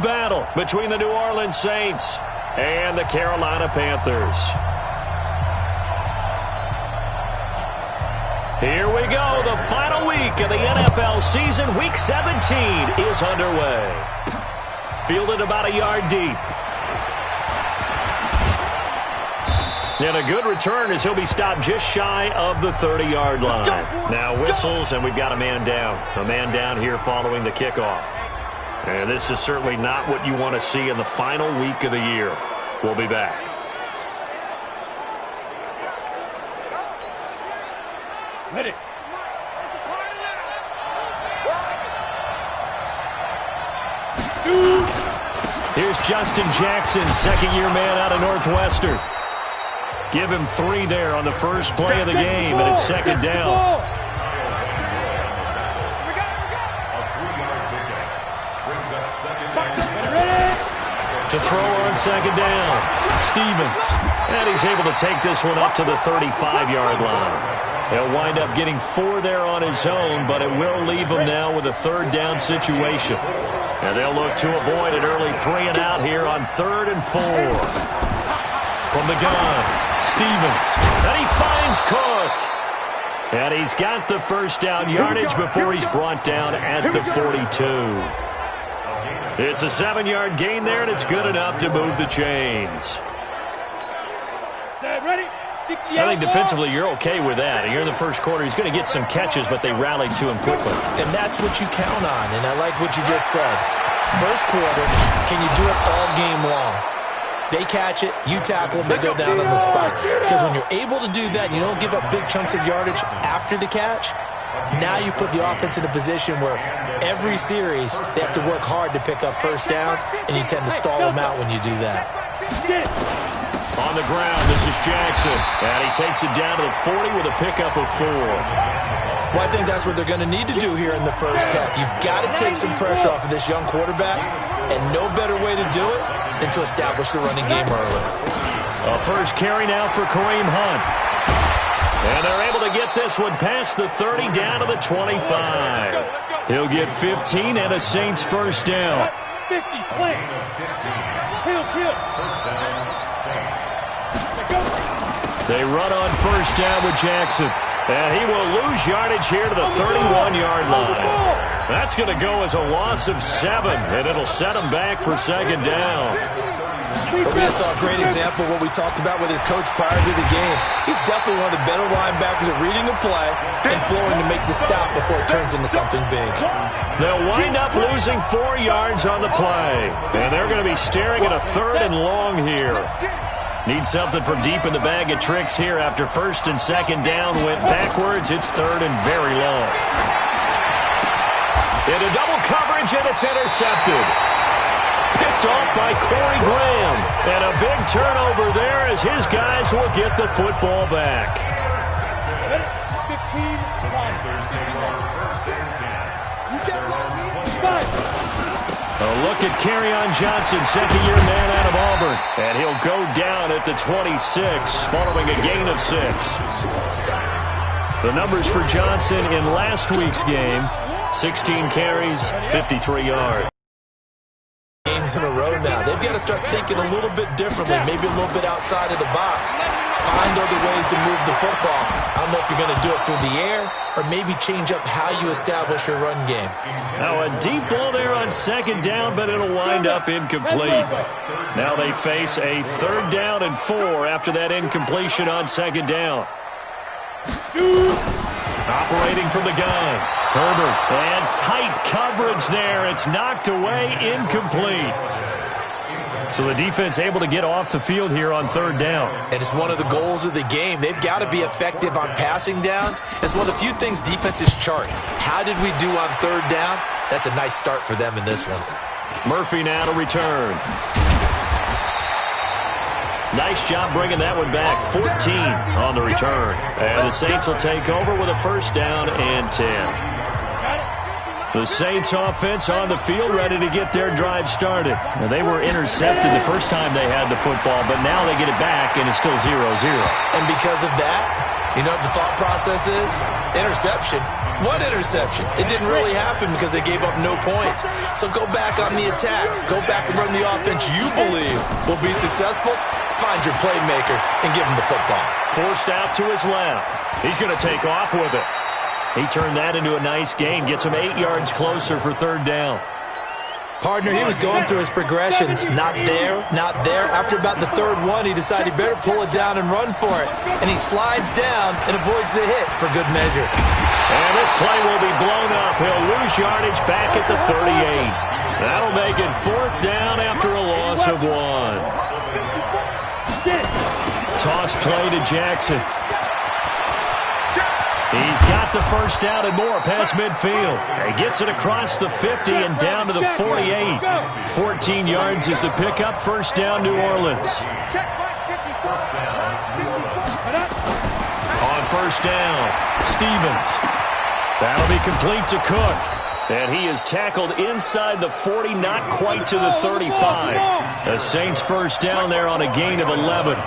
battle between the New Orleans Saints and the Carolina Panthers. Here we go. The final week of the NFL season. Week 17 is underway. Fielded about a yard deep. And a good return as he'll be stopped just shy of the 30-yard line. Now whistles, and we've got a man down. A man down here following the kickoff. And this is certainly not what you want to see in the final week of the year. We'll be back. Ready. Here's Justin Jackson, second-year man out of Northwestern. Give him 3 there on the first play of the game, and it's second down. To throw on second down, Stevens. And he's able to take this one up to the 35-yard line. He'll wind up getting 4 there on his own, but it will leave him now with a third down situation. And they'll look to avoid an early 3 and out here on 3rd and 4. From the gun, Stevens. And he finds Cook. And he's got the first down yardage before he's brought down at the 42. It's a 7-yard gain there, and it's good enough to move the chains. Ready? I think defensively you're okay with that. You're in the first quarter. He's going to get some catches, but they rallied to him quickly. And that's what you count on, and I like what you just said. First quarter, can you do it all game long? They catch it, you tackle them, they go down on the spot. Because when you're able to do that, you don't give up big chunks of yardage after the catch. Now you put the offense in a position where every series they have to work hard to pick up first downs, and you tend to stall them out when you do that. On the ground, this is Jackson. And he takes it down to the 40 with a pickup of 4. Well, I think that's what they're going to need to do here in the first half. You've got to take some pressure off of this young quarterback, and no better way to do it than to establish the running game early. A first carry now for Kareem Hunt. And they're able to get this one past the 30 down to the 25. He'll get 15 and a Saints first down. 50, play. Kill. First down, Saints. They run on first down with Jackson. And he will lose yardage here to the 31-yard line. That's going to go as a loss of 7, and it'll set him back for second down. But we just saw a great example of what we talked about with his coach prior to the game. He's definitely one of the better linebackers at reading a play and flowing to make the stop before it turns into something big. They'll wind up losing 4 yards on the play. And they're going to be staring at a 3rd and long here. Need something from deep in the bag of tricks here after first and second down went backwards. It's 3rd and very long. Into double coverage, and it's intercepted. Picked off by Corey Graham. And a big turnover there as his guys will get the football back. 15. A look at Kerryon Johnson, second-year man out of Auburn. And he'll go down at the 26 following a gain of 6. The numbers for Johnson in last week's game, 16 carries, 53 yards. Games in a row now. They've got to start thinking a little bit differently, maybe a little bit outside of the box. Find other ways to move the football. I don't know if you're going to do it through the air or maybe change up how you establish your run game. Now a deep ball there on second down, but it'll wind up incomplete. Now they face a 3rd down and 4 after that incompletion on second down. Operating from the gun, Herbert, and tight coverage there. It's knocked away, incomplete. So the defense able to get off the field here on 3rd down. And it's one of the goals of the game. They've got to be effective on passing downs. It's one of the few things defenses chart. How did we do on 3rd down? That's a nice start for them in this one. Murphy now to return. Nice job bringing that one back. 14 on the return. And the Saints will take over with a first down and 10. The Saints offense on the field ready to get their drive started. Now, they were intercepted the first time they had the football, but now they get it back, and it's still 0-0. And because of that, You know what the thought process is? Interception. What interception? It didn't really happen because they gave up no points. So go back on the attack. Go back and run the offense you believe will be successful. Find your playmakers and give them the football. Forced out to his left. He's going to take off with it. He turned that into a nice gain. Gets him 8 yards closer for third down. Partner, he was going through his progressions. Not there, not there. After about the third one, he decided he better pull it down and run for it. And he slides down and avoids the hit for good measure. And this play will be blown up. He'll lose yardage back at the 38. That'll make it fourth down after a loss of 1. Toss play to Jackson. He's got the first down and more past midfield. He gets it across the 50 and down to the 48. 14 yards is the pickup. First down, New Orleans. On first down, Stevens. That'll be complete to Cook. And he is tackled inside the 40, not quite to the 35. The Saints first down there on a gain of 11.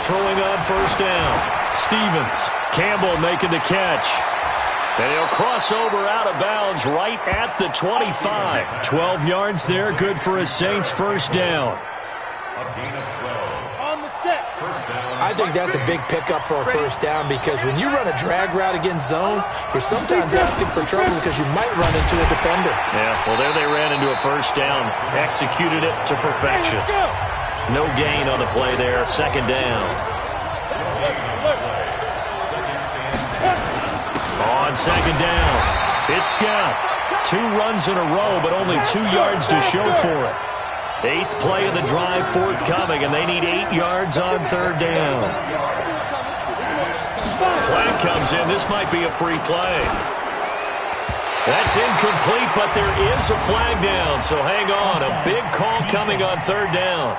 Throwing on first down. Stevens. Campbell making the catch. And he'll cross over out of bounds right at the 25. 12 yards there, good for a Saints first down. I think that's a big pickup for a first down because when you run a drag route against zone, you're sometimes asking for trouble because you might run into a defender. Yeah, well, there they ran into a first down. Executed it to perfection. No gain on the play there. Second down. On second down, it's Scott. 2 runs in a row, but only 2 yards to show for it. 8th play of the drive forthcoming, and they need 8 yards on third down. Flag comes in. This might be a free play. That's incomplete, but there is a flag down, so hang on. A big call coming on third down.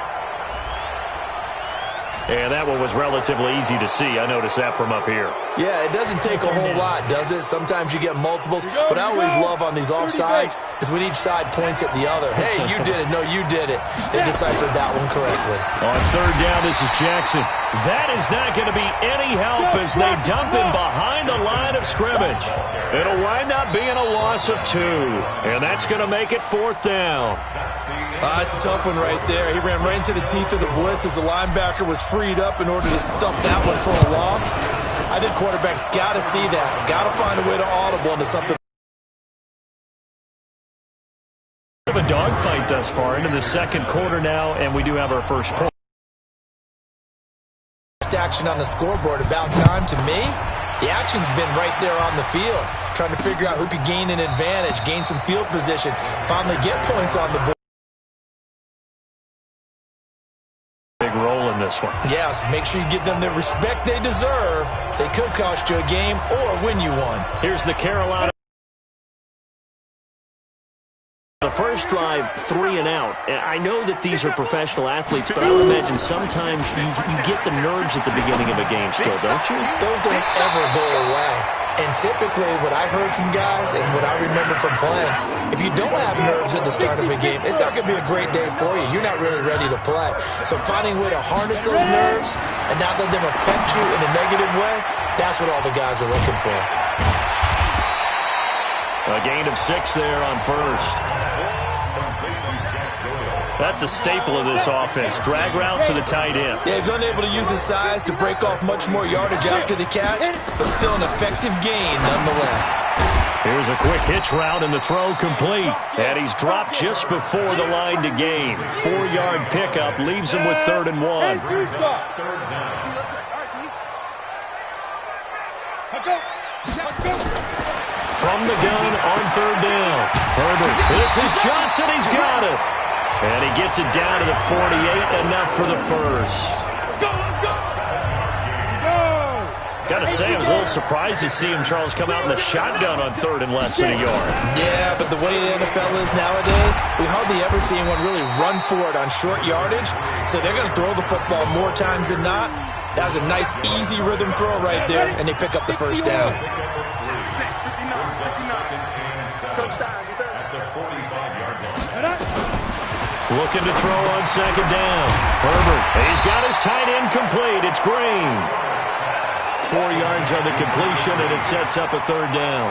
And that one was relatively easy to see. I noticed that from up here. Yeah, it doesn't take a whole lot, does it? Sometimes you get multiples. What I always love on these offsides is when each side points at the other. Hey, you did it. No, you did it. They deciphered that one correctly. On third down, this is Jackson. That is not going to be any help as they dump him behind the line of scrimmage. It'll wind up being a loss of 2. And that's going to make it fourth down. It's a tough one right there. He ran right into the teeth of the blitz as the linebacker was freed up in order to stuff that one for a loss. I think quarterbacks got to see that. Got to find a way to audible into something. Of a dogfight thus far into the second quarter now, and we do have our first point. Action on the scoreboard. About time to me. The action's been right there on the field, trying to figure out who could gain an advantage, gain some field position, finally get points on the board. Big role in this one. Yes, make sure you give them the respect they deserve. They could cost you a game or win you one. Here's the Carolina. The first drive, 3 and out. I know that these are professional athletes, but I would imagine sometimes you get the nerves at the beginning of a game still, don't you? Those don't ever go away. And typically what I heard from guys and what I remember from playing, if you don't have nerves at the start of a game, it's not going to be a great day for you. You're not really ready to play. So finding a way to harness those nerves and not let them affect you in a negative way, that's what all the guys are looking for. A gain of 6 there on first. That's a staple of this offense. Drag route to the tight end. Yeah, he's unable to use his size to break off much more yardage after the catch, but still an effective gain nonetheless. Here's a quick hitch route and the throw complete. And he's dropped just before the line to gain. 4-yard pickup leaves him with 3rd and 1. From the gun on third down. Herbert. This is Johnson. He's got it. And he gets it down to the 48, enough for the first. Gotta say, I was a little surprised to see him, Charles, come out in the shotgun on 3rd and less than a yard. Yeah, but the way the NFL is nowadays, we hardly ever see anyone really run for it on short yardage. So they're going to throw the football more times than not. That was a nice, easy rhythm throw right there, and they pick up the first down. Looking to throw on second down. Herbert, he's got his tight end complete. It's Green. 4 yards on the completion, and it sets up a third down.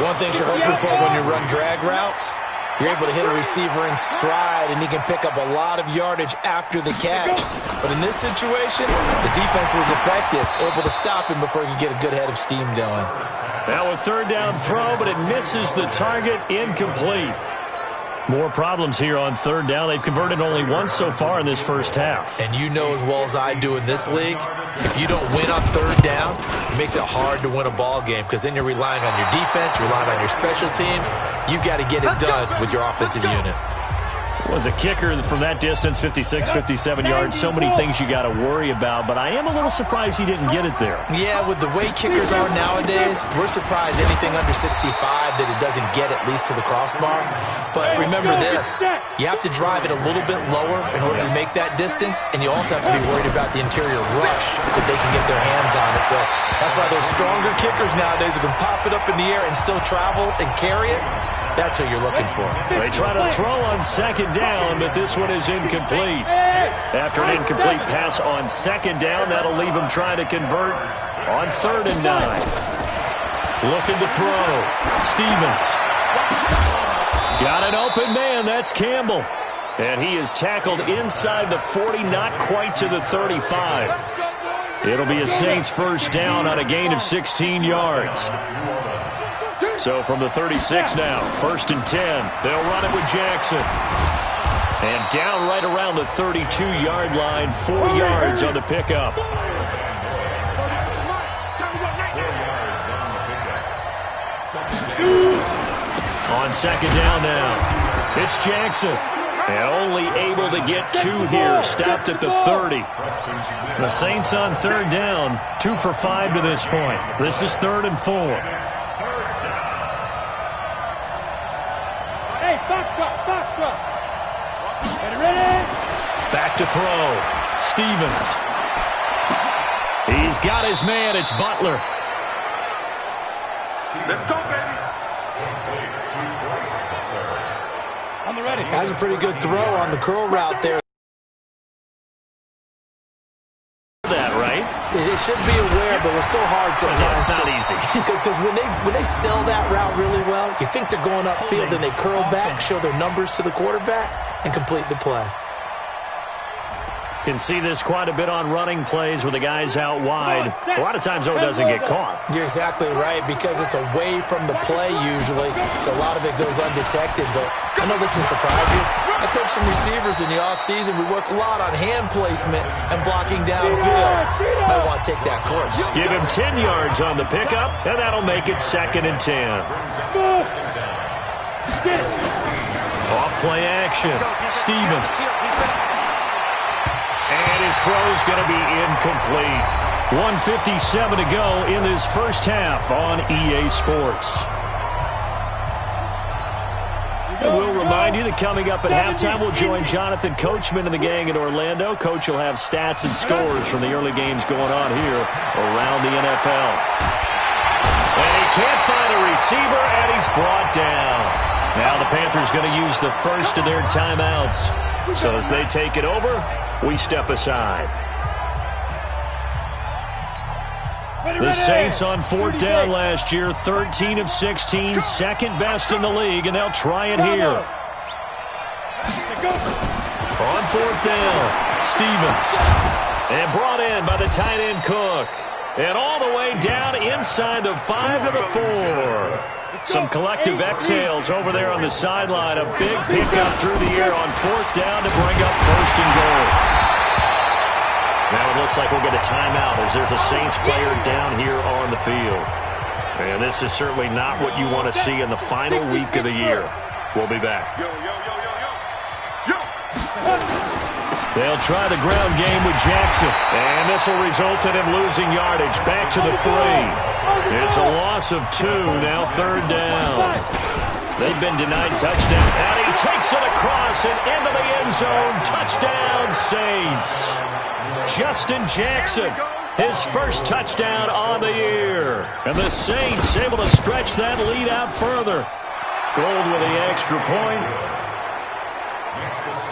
One thing you're hoping for when you run drag routes, you're able to hit a receiver in stride, and he can pick up a lot of yardage after the catch. But in this situation, the defense was effective, able to stop him before he could get a good head of steam going. Now a third down throw, but it misses the target, incomplete. More problems here on third down. They've converted only once so far in this first half. And you know as well as I do in this league, if you don't win on third down, it makes it hard to win a ball game because then you're relying on your defense, you're relying on your special teams. You've got to get it done with your offensive unit. Was a kicker from that distance, 56, 57 yards. So many things you got to worry about, but I am a little surprised he didn't get it there. Yeah, with the way kickers are nowadays, we're surprised anything under 65 that it doesn't get at least to the crossbar. But remember this, you have to drive it a little bit lower in order to make that distance, and you also have to be worried about the interior rush that they can get their hands on it. So that's why those stronger kickers nowadays who can pop it up in the air and still travel and carry it, that's who you're looking for. They try to throw on second down, but this one is incomplete. After an incomplete pass on second down, that'll leave him trying to convert on 3rd and 9. Looking to throw. Stevens. Got an open man. That's Campbell. And he is tackled inside the 40, not quite to the 35. It'll be a Saints first down on a gain of 16 yards. So from the 36 now, 1st and 10. They'll run it with Jackson. And down right around the 32-yard line, 4 yards on the pickup. On second down now, it's Jackson. And only able to get 2 here, stopped at the 30. The Saints on 3rd down, 2 for 5 to this point. This is 3rd and 4. Foxtrot. Ready? Back to throw. Stevens. He's got his man. It's Butler. Let's go, baby. On the ready. That's a pretty good throw on the curl route there. That right? It should be aware, but it's so hard sometimes. It's not easy. Because when they sell that route really well, you think they're going upfield, and they curl back, show their numbers to the quarterback, and complete the play. Can see this quite a bit on running plays with the guys out wide. A lot of times, though, it doesn't get caught. You're exactly right, because it's away from the play usually, so a lot of it goes undetected. But I know this will surprise you. I coach some receivers in the offseason. We work a lot on hand placement and blocking downfield. Might want to take that course. Give him 10 yards on the pickup, and that'll make it 2nd and 10. Off play action. Stevens. And his throw's going to be incomplete. 1:57 to go in this first half on EA Sports. And we'll remind you that coming up at halftime, we'll join Jonathan Coachman and the gang in Orlando. Coach will have stats and scores from the early games going on here around the NFL. And he can't find a receiver, and he's brought down. Now the Panthers going to use the first of their timeouts. So as they take it over, we step aside. The Saints on 4th down last year, 13 of 16, 2nd best in the league, and they'll try it here. On 4th down, Stevens. And brought in by the tight end Cook. And all the way down inside the 5 to the 4. Some collective exhales over there on the sideline. A big pickup through the air on 4th down to bring up 1st and goal. Now it looks like we'll get a timeout as there's a Saints player down here on the field. And this is certainly not what you want to see in the final week of the year. We'll be back. They'll try the ground game with Jackson. And this will result in him losing yardage. Back to the 3. It's a loss of 2, now 3rd down. They've been denied touchdown. And he takes it across and into the end zone. Touchdown, Saints. Justin Jackson, his first touchdown on the year. And the Saints able to stretch that lead out further. Gold with the extra point.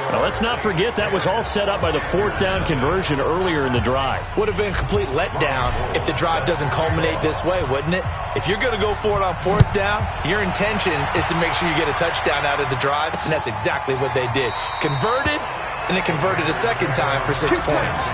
Now, let's not forget that was all set up by the fourth down conversion earlier in the drive. Would have been a complete letdown if the drive doesn't culminate this way, wouldn't it? If you're going to go for it on fourth down, your intention is to make sure you get a touchdown out of the drive, and that's exactly what they did. Converted, and it converted a second time for 6 points.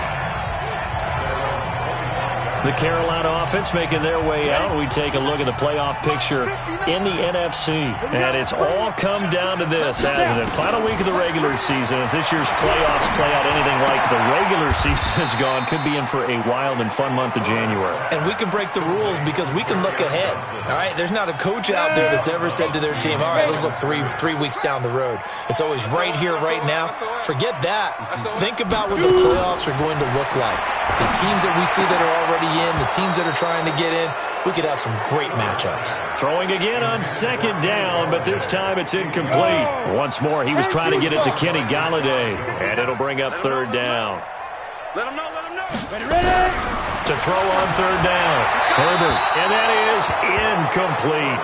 The Carolina offense making their way out. We take a look at the playoff picture in the NFC. And it's all come down to this. As the final week of the regular season, as this year's playoffs play out anything like the regular season has gone, could be in for a wild and fun month of January. And we can break the rules because we can look ahead. All right, there's not a coach out there that's ever said to their team, all right, let's look three weeks down the road. It's always right here, right now. Forget that. Think about what the playoffs are going to look like. The teams that we see that are already in, the teams that are trying to get in, we could have some great matchups. Throwing again on second down, but this time it's incomplete. Once more, he was trying to get it to Kenny Golladay, and it'll bring up third down. Let him know. Ready. To throw on third down, Herbert, and that is incomplete.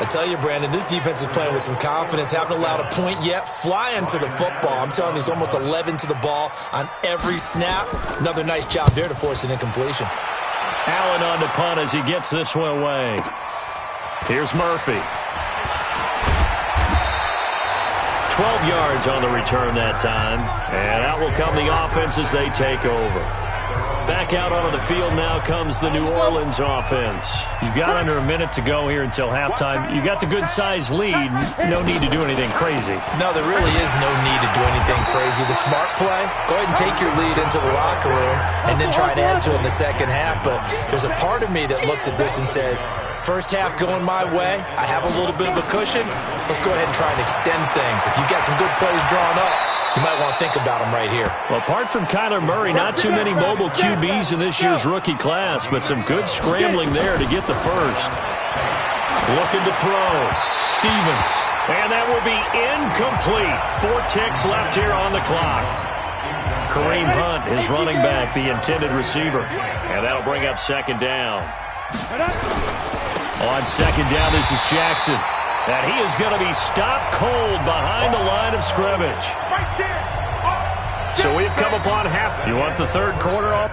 I tell you, Brandon, this defense is playing with some confidence. Haven't allowed a point yet. Flying to the football. I'm telling you, it's almost 11 to the ball on every snap. Another nice job there to force an incompletion. Allen on the punt as he gets this one away. Here's Murphy. 12 yards on the return that time. And out will come the offense as they take over. Back out onto the field now comes the New Orleans offense. You've got under a minute to go here until halftime. You got the good-sized lead. No need to do anything crazy. No, there really is no need to do anything crazy. The smart play, go ahead and take your lead into the locker room and then try to add to it in the second half. But there's a part of me that looks at this and says, first half going my way, I have a little bit of a cushion. Let's go ahead and try and extend things. If you've got some good plays drawn up, you might want to think about them right here. Well, apart from Kyler Murray, not too many mobile QBs in this year's rookie class, but some good scrambling there to get the first. Looking to throw. Stevens. And that will be incomplete. 4 ticks left here on the clock. Kareem Hunt is running back, the intended receiver. And that'll bring up second down. On second down, this is Jackson. And he is going to be stopped cold behind the line of scrimmage. So we've come upon half. You want the third quarter up?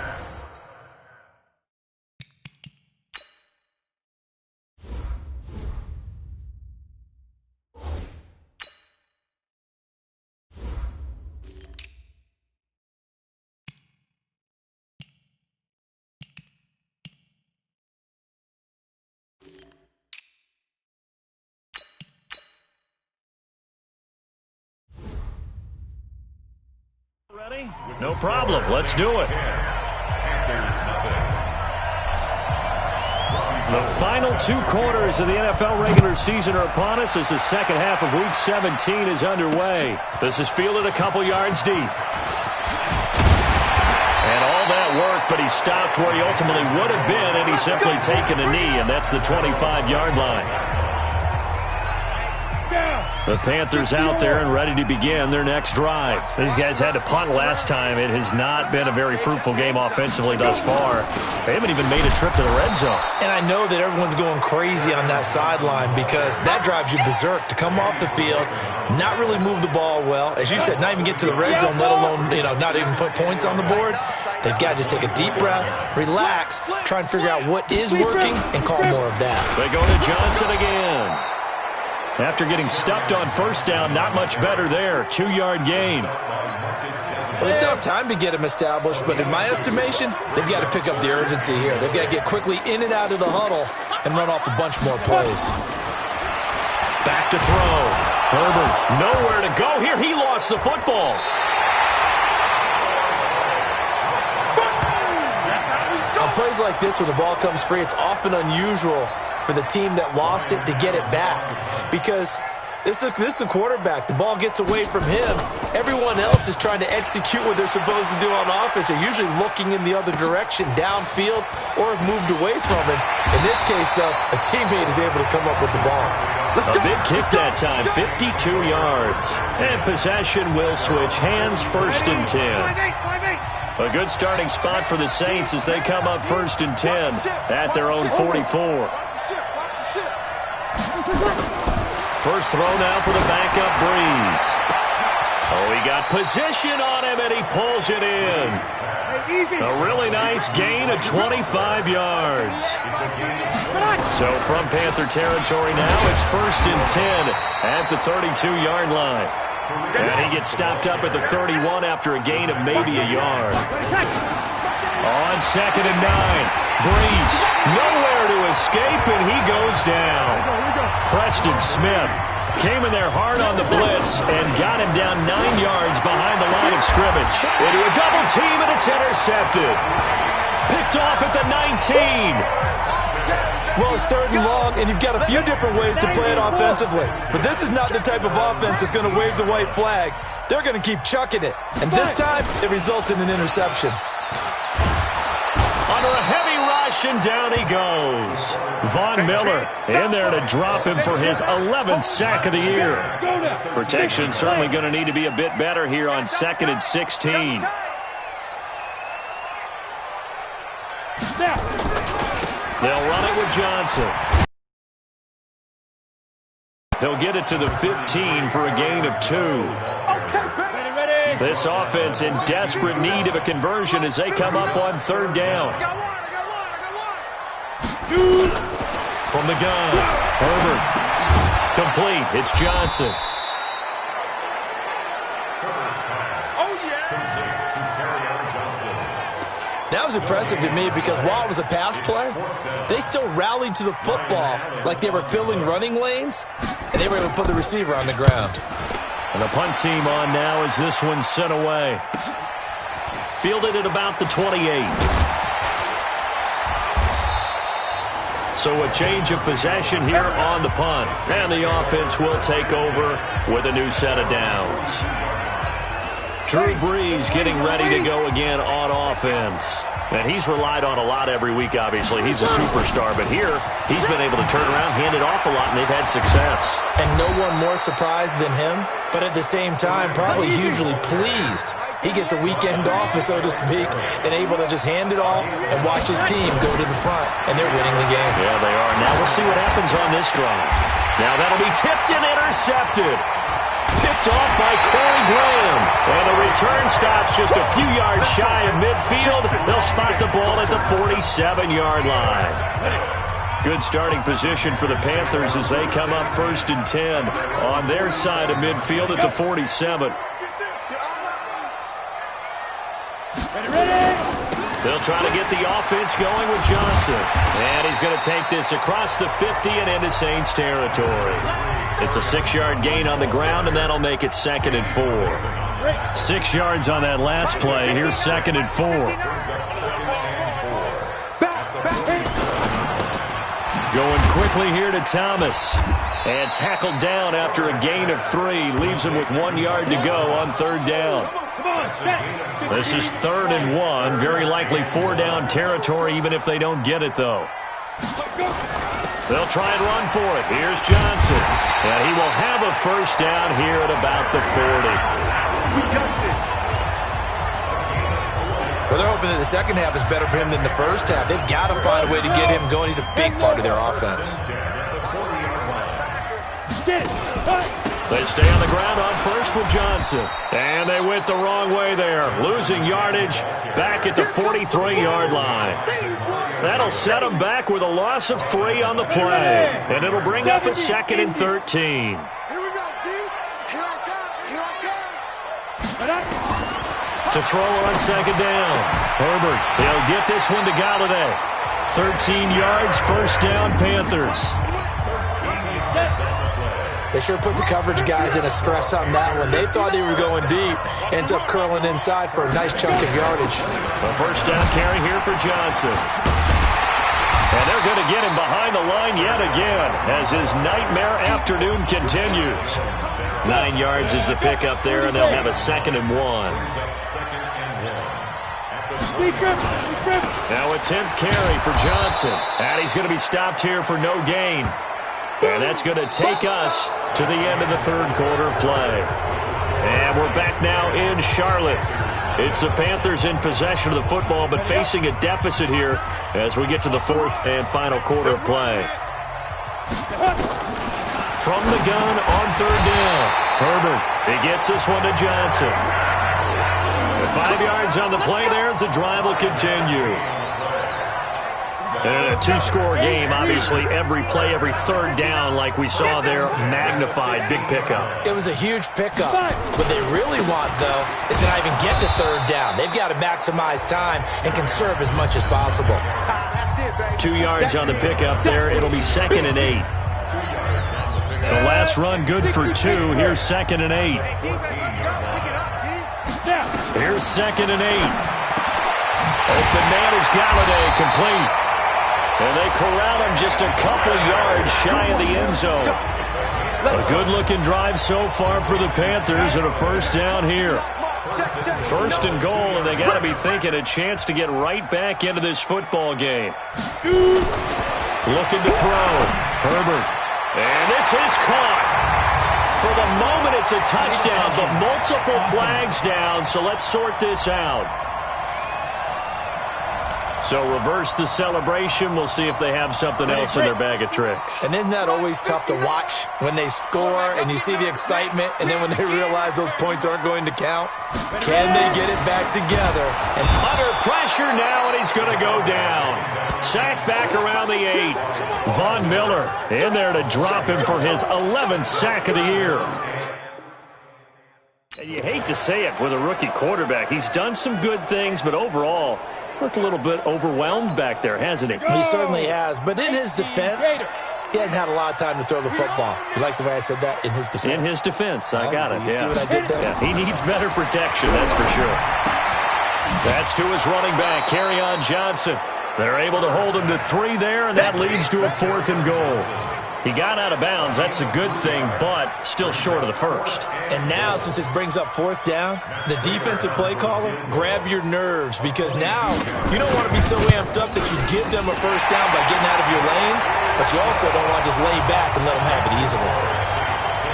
Ready? No problem. Let's do it. The final 2 quarters of the NFL regular season are upon us as the second half of Week 17 is underway. This is fielded a couple yards deep. And all that work, but he stopped where he ultimately would have been, and he's simply taken a knee, and that's the 25-yard line. The Panthers out there and ready to begin their next drive. These guys had to punt last time. It has not been a very fruitful game offensively thus far. They haven't even made a trip to the red zone. And I know that everyone's going crazy on that sideline because that drives you berserk to come off the field, not really move the ball well. As you said, not even get to the red zone, let alone, not even put points on the board. They've got to just take a deep breath, relax, try and figure out what is working, and call more of that. They go to Johnson again. After getting stuffed on first down, not much better there. 2-yard gain. Well, they still have time to get him established, but in my estimation, they've got to pick up the urgency here. They've got to get quickly in and out of the huddle and run off a bunch more plays. Back to throw. Herbert, nowhere to go here. He lost the football. On plays like this, when the ball comes free, it's often unusual for the team that lost it to get it back because this is the quarterback. The ball gets away from him. Everyone else is trying to execute what they're supposed to do on offense. They're usually looking in the other direction, downfield, or have moved away from him. In this case, though, a teammate is able to come up with the ball. A big kick that time, 52 yards. And possession will switch hands, 1st and 10. A good starting spot for the Saints as they come up 1st and 10 at their own 44. First throw now for the backup Breeze. Oh, he got position on him, and he pulls it in. A really nice gain of 25 yards. So from Panther territory now, it's 1st and 10 at the 32-yard line. And he gets stopped up at the 31 after a gain of maybe a yard. On 2nd and 9, Breeze nowhere to escape, and he goes down. Preston Smith came in there hard on the blitz and got him down 9 yards behind the line of scrimmage. Into a double team, and it's intercepted. Picked off at the 19. Well, it's 3rd and long, and you've got a few different ways to play it offensively. But this is not the type of offense that's going to wave the white flag. They're going to keep chucking it. And this time, it results in an interception. Under a heavy rush, and down he goes. Von Miller in there to drop him for his 11th sack of the year. Protection certainly going to need to be a bit better here on 2nd and 16. They'll run it with Johnson. He'll get it to the 15 for a gain of 2. This offense in desperate need of a conversion as they come up on 3rd down. From the gun, Herbert. Complete. It's Johnson. That was impressive to me because while it was a pass play, they still rallied to the football like they were filling running lanes, and they were able to put the receiver on the ground. And the punt team on now as this one's sent away. Fielded at about the 28. So a change of possession here on the punt. And the offense will take over with a new set of downs. Drew Brees getting ready to go again on offense. And he's relied on a lot every week, obviously. He's a superstar. But here, he's been able to turn around, hand it off a lot, and they've had success. And no one more surprised than him, but at the same time, probably hugely pleased. He gets a weekend off, so to speak, and able to just hand it off and watch his team go to the front, and they're winning the game. Yeah, they are. Now we'll see what happens on this drive. Now that'll be tipped and intercepted. Picked off by Corey Graham. And the return stops just a few yards shy of midfield. They'll spot the ball at the 47-yard line. Good starting position for the Panthers as they come up 1st and 10 on their side of midfield at the 47. They'll try to get the offense going with Johnson. And he's going to take this across the 50 and into Saints territory. It's a 6-yard gain on the ground, and that'll make it 2nd and 4. 6 yards on that last play. Here's 2nd and 4. Going quickly here to Thomas. And tackled down after a gain of 3. Leaves him with 1 yard to go on 3rd down. This is 3rd and 1. Very likely 4-down territory, even if they don't get it, though. They'll try and run for it. Here's Johnson. And he will have a 1st down here at about the 40. Well, they're hoping that the second half is better for him than the first half. They've got to find a way to get him going. He's a big part of their offense. They stay on the ground on 1st with Johnson. And they went the wrong way there. Losing yardage back at the 43-yard line. That'll set them back with a loss of 3 on the play. And it'll bring up a 2nd and 13. To throw on 2nd down. Herbert, he'll get this one to Galladay. 13 yards, 1st down, Panthers. They sure put the coverage guys in a stress on that one. They thought they were going deep. Ends up curling inside for a nice chunk of yardage. A 1st down carry here for Johnson. And they're going to get him behind the line yet again as his nightmare afternoon continues. 9 yards is the pickup there, and they'll have a 2nd and 1. Now a 10th carry for Johnson. And he's going to be stopped here for no gain. And that's going to take us to the end of the 3rd quarter play. And we're back now in Charlotte. It's the Panthers in possession of the football, but facing a deficit here as we get to the 4th and final quarter of play. from the gun on third down. Herbert, he gets this one to Johnson. 5 yards on the play there as the drive will continue. And a two-score game, obviously every play, every third down like we saw there, magnified, big pickup. It was a huge pickup. What they really want, though, is to not even get to third down. They've got to maximize time and conserve as much as possible. 2 yards on the pickup there. It'll be 2nd and 8. The last run good for 2. Here's 2nd and 8. Here's 2nd and 8. Open man is Galladay, complete. And they corral him just a couple yards shy of the end zone. A good-looking drive so far for the Panthers and a first down here. 1st and goal, and they got to be thinking a chance to get right back into this football game. Looking to throw. Herbert. And this is caught. For the moment, it's a touchdown, but multiple flags down, so let's sort this out. So reverse the celebration. We'll see if they have something else in their bag of tricks. And isn't that always tough to watch when they score and you see the excitement, and then when they realize those points aren't going to count? Can they get it back together? And under pressure now, and he's going to go down. Sacked back around the 8. Von Miller in there to drop him for his 11th sack of the year. And you hate to say it with a rookie quarterback. He's done some good things, but overall, looked a little bit overwhelmed back there, hasn't he? He certainly has. But in his defense, he hadn't had a lot of time to throw the football. You like the way I said that? In his defense? In his defense. I got it, You see what I did there? Yeah, he needs better protection, that's for sure. That's to his running back, Kerryon Johnson. They're able to hold him to 3 there, and that leads to a 4th and goal. He got out of bounds. That's a good thing, but still short of the first. And now, since this brings up 4th down, the defensive play caller, grab your nerves, because now you don't want to be so amped up that you give them a first down by getting out of your lanes, but you also don't want to just lay back and let them have it easily.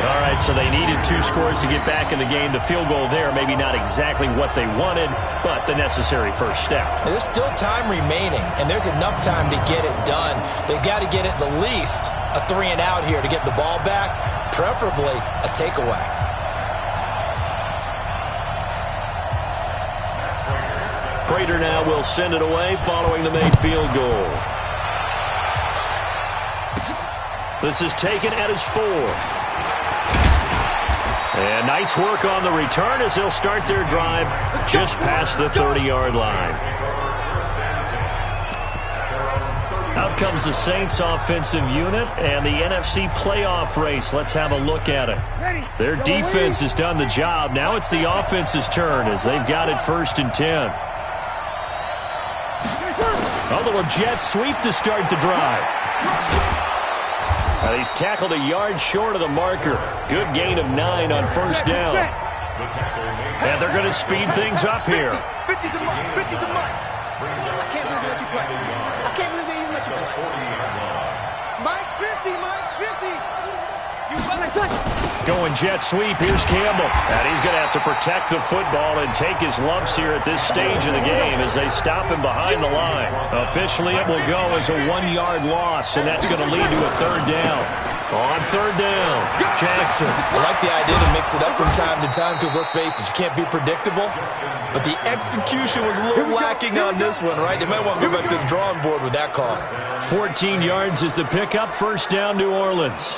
All right, so they needed 2 scores to get back in the game. The field goal there, maybe not exactly what they wanted, but the necessary first step. And there's still time remaining, and there's enough time to get it done. They've got to get at the least a 3 and out here to get the ball back, preferably a takeaway. Prater now will send it away following the made field goal. This is taken at his 4. And nice work on the return as they'll start their drive just past the 30-yard line. Out comes the Saints offensive unit and the NFC playoff race. Let's have a look at it. Their defense has done the job. Now it's the offense's turn as they've got it 1st and 10. A little jet sweep to start the drive. He's tackled a yard short of the marker. Good gain of 9 on 1st down. And they're going to speed things up here. 50 to Mike. 50 to Mike. I can't believe they let you play. I can't believe they even let you play. Mike's 50. Mike's 50. You better touch. Going jet sweep. Here's Campbell. And he's going to have to protect the football and take his lumps here at this stage of the game as they stop him behind the line. Officially, it will go as a 1-yard loss, and that's going to lead to a 3rd down. On 3rd down, Jackson. I like the idea to mix it up from time to time because, let's face it, you can't be predictable. But the execution was a little lacking on this one, right? They might want to go back to the drawing board with that call. 14 yards is the pickup. 1st down, New Orleans.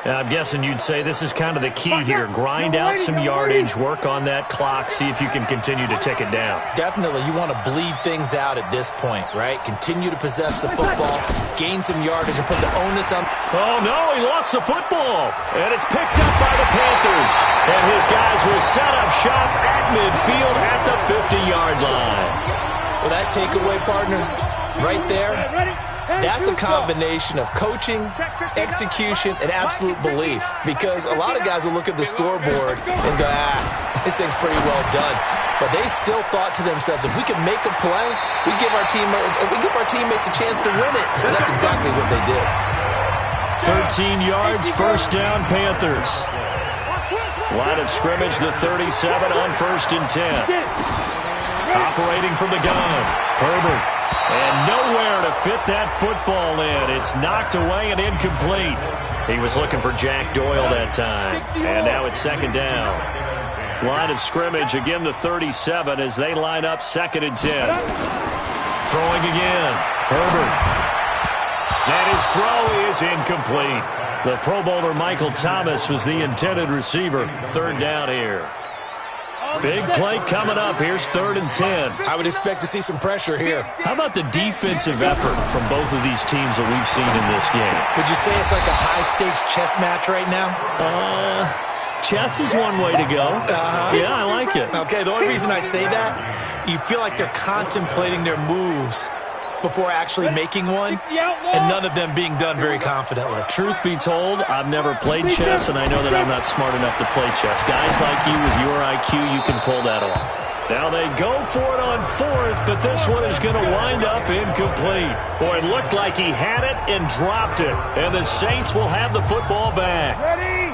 I'm guessing you'd say this is kind of the key here. Grind out some yardage, work on that clock, see if you can continue to tick it down. Definitely. You want to bleed things out at this point, right? Continue to possess the football, gain some yardage, and put the onus on. Oh, no, he lost the football. And it's picked up by the Panthers. And his guys will set up shop at midfield at the 50-yard line. Well, that takeaway, partner, right there, that's a combination of coaching, execution, and absolute belief. Because a lot of guys will look at the scoreboard and go, this thing's pretty well done. But they still thought to themselves, if we can make a play, we give our teammates a chance to win it. And that's exactly what they did. 13 yards, 1st down, Panthers. Line of scrimmage, the 37 on 1st and 10. Operating from the gun, Herbert. And nowhere to fit that football in. It's knocked away and incomplete. He was looking for Jack Doyle that time. And now it's second down. Line of scrimmage, again the 37 as they line up 2nd and 10. Throwing again. Herbert. And his throw is incomplete. The Pro Bowler Michael Thomas was the intended receiver. 3rd down here. Big play coming up. Here's 3rd and 10. I would expect to see some pressure here. How about the defensive effort from both of these teams that we've seen in this game? Would you say it's like a high-stakes chess match right now? Chess is one way to go. Yeah, I like it. Okay, the only reason I say that, you feel like they're contemplating their moves before actually making one, and none of them being done very confidently. Truth be told, I've never played chess, and I know that I'm not smart enough to play chess. Guys like you with your IQ, you can pull that off. Now they go for it on 4th, but this one is going to wind up incomplete. Boy, it looked like he had it and dropped it, and the Saints will have the football back.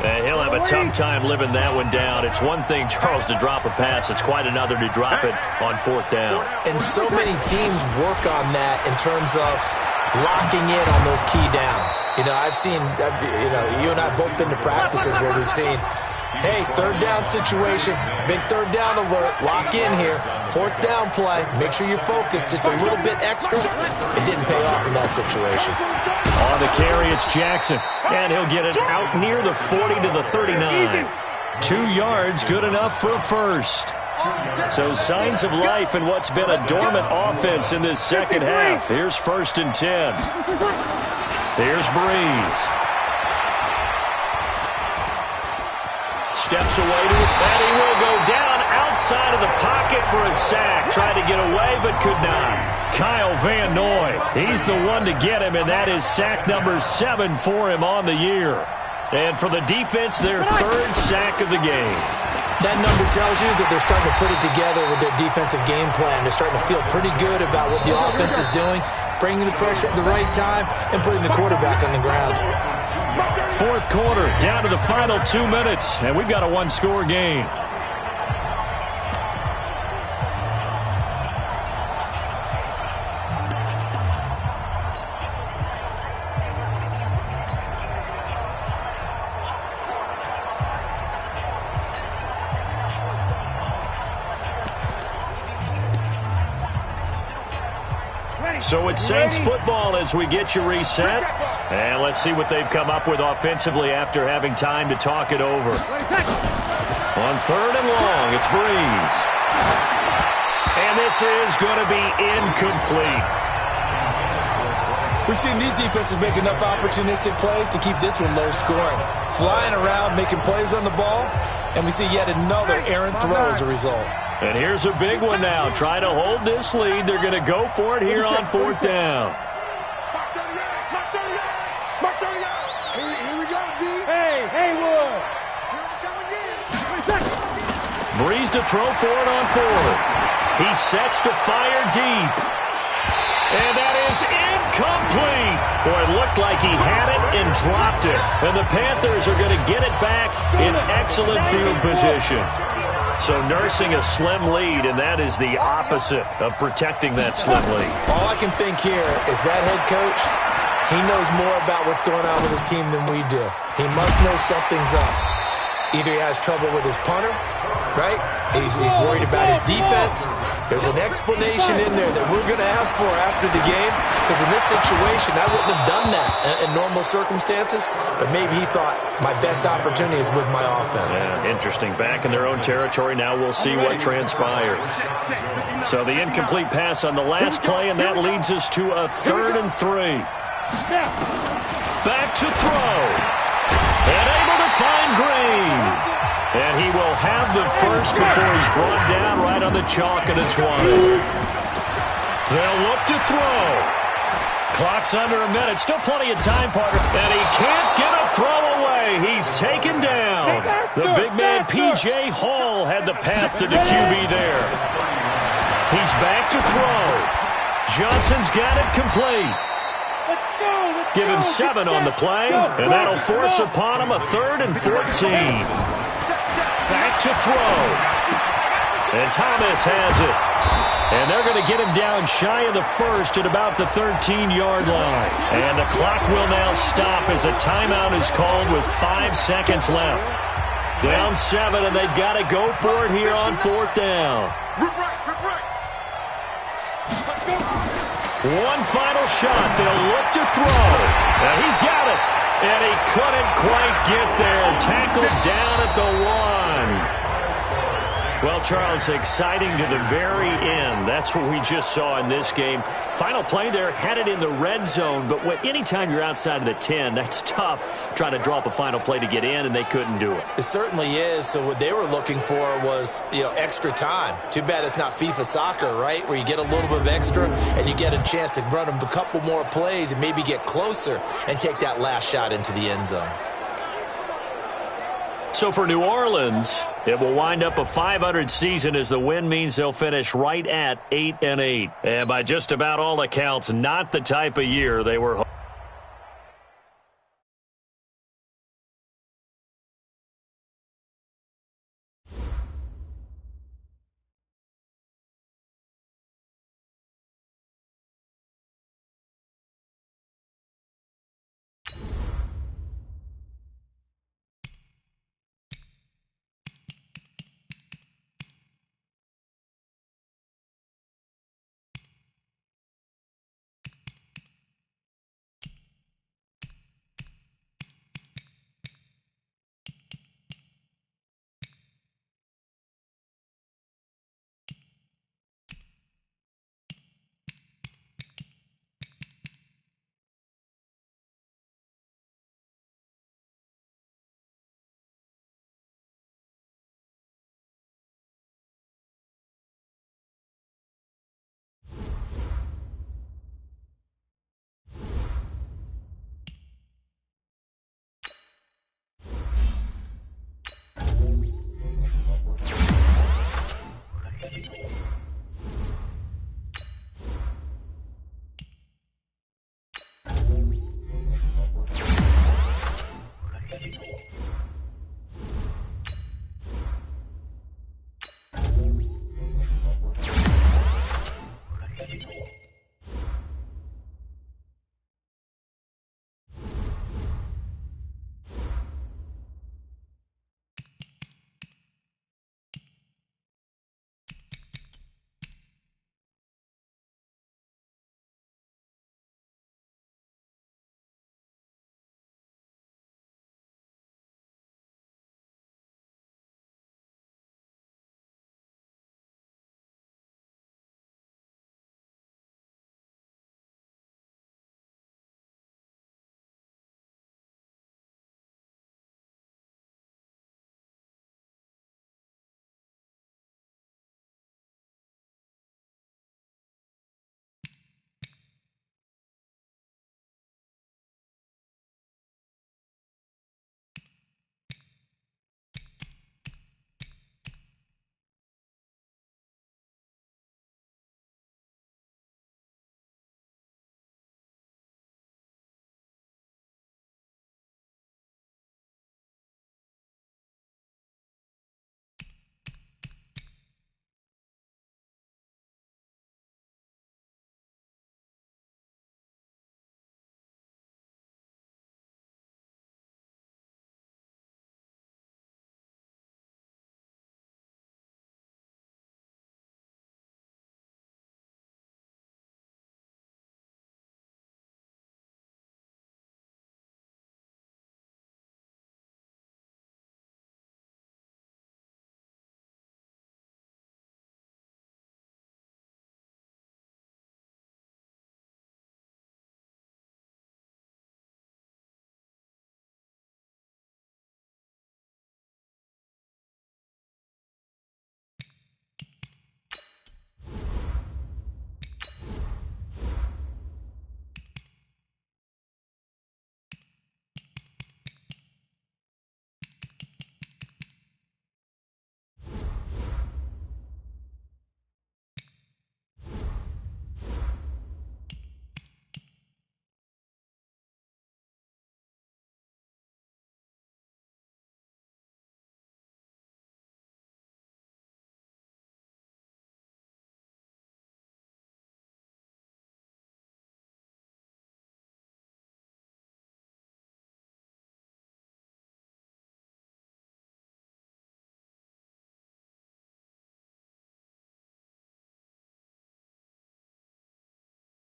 And he'll have a tough time living that one down. It's one thing, Charles, to drop a pass. It's quite another to drop it on 4th down. And so many teams work on that in terms of locking in on those key downs. I've seen, you and I both been to practices where we've seen, hey, 3rd down situation, big 3rd down alert, lock in here, 4th down play, make sure you're focused just a little bit extra. It didn't pay off in that situation. On the carry, it's Jackson, and he'll get it out near the 40 to the 39. 2 yards, good enough for a first. So signs of life in what's been a dormant offense in this second half. Here's 1st and 10. Here's Breeze. Steps away to it, and he will go down outside of the pocket for a sack. Tried to get away, but could not. Kyle Van Noy, he's the one to get him, and that is sack number 7 for him on the year. And for the defense, their 3rd sack of the game. That number tells you that they're starting to put it together with their defensive game plan. They're starting to feel pretty good about what the offense is doing, bringing the pressure at the right time, and putting the quarterback on the ground. 4th quarter, down to the final 2 minutes, and we've got a 1-score game. So it's Saints football as we get you reset. And let's see what they've come up with offensively after having time to talk it over. On 3rd and long, it's Breeze. And this is going to be incomplete. We've seen these defenses make enough opportunistic plays to keep this one low scoring. Flying around, making plays on the ball, and we see yet another errant throw as a result. And here's a big one now. Trying to hold this lead. They're going to go for it here on 4th down. Here we go, D. Hey, Haywood. Breeze to throw for it on 4th. He sets to fire deep. And that is incomplete. Boy, it looked like he had it and dropped it. And the Panthers are going to get it back in excellent field position. So nursing a slim lead, and that is the opposite of protecting that slim lead. All I can think here is that head coach, he knows more about what's going on with his team than we do. He must know something's up. Either he has trouble with his punter, right? He's worried about his defense. There's an explanation in there that we're going to ask for after the game, because in this situation, I wouldn't have done that in normal circumstances, but maybe he thought my best opportunity is with my offense. Yeah, interesting. Back in their own territory. Now we'll see what transpires. So the incomplete pass on the last play, and that leads us to a 3rd and 3. Back to throw. And able to find Green. And he will have the first before he's brought down right on the chalk at a 20. They'll look to throw. Clock's under a minute. Still plenty of time, partner. And he can't get a throw away. He's taken down. The big man, P.J. Hall, had the path to the QB there. He's back to throw. Johnson's got it complete. Give him 7 on the play, and that'll force upon him a 3rd and 14. Back to throw. And Thomas has it. And they're going to get him down shy of the first at about the 13-yard line. And the clock will now stop as a timeout is called with 5 seconds left. Down 7, and they've got to go for it here on 4th down. One final shot. They'll look to throw. And he's got it. And he couldn't quite get there. Tackled down at the 1. Well, Charles, exciting to the very end. That's what we just saw in this game. Final play there, had it in the red zone. But anytime you're outside of the 10, that's tough trying to draw up a final play to get in, and they couldn't do it. It certainly is. So what they were looking for was, extra time. Too bad it's not FIFA soccer, right, where you get a little bit of extra and you get a chance to run a couple more plays and maybe get closer and take that last shot into the end zone. So for New Orleans, it will wind up a .500 season as the win means they'll finish right at 8-8. And by just about all accounts, not the type of year they were hoping.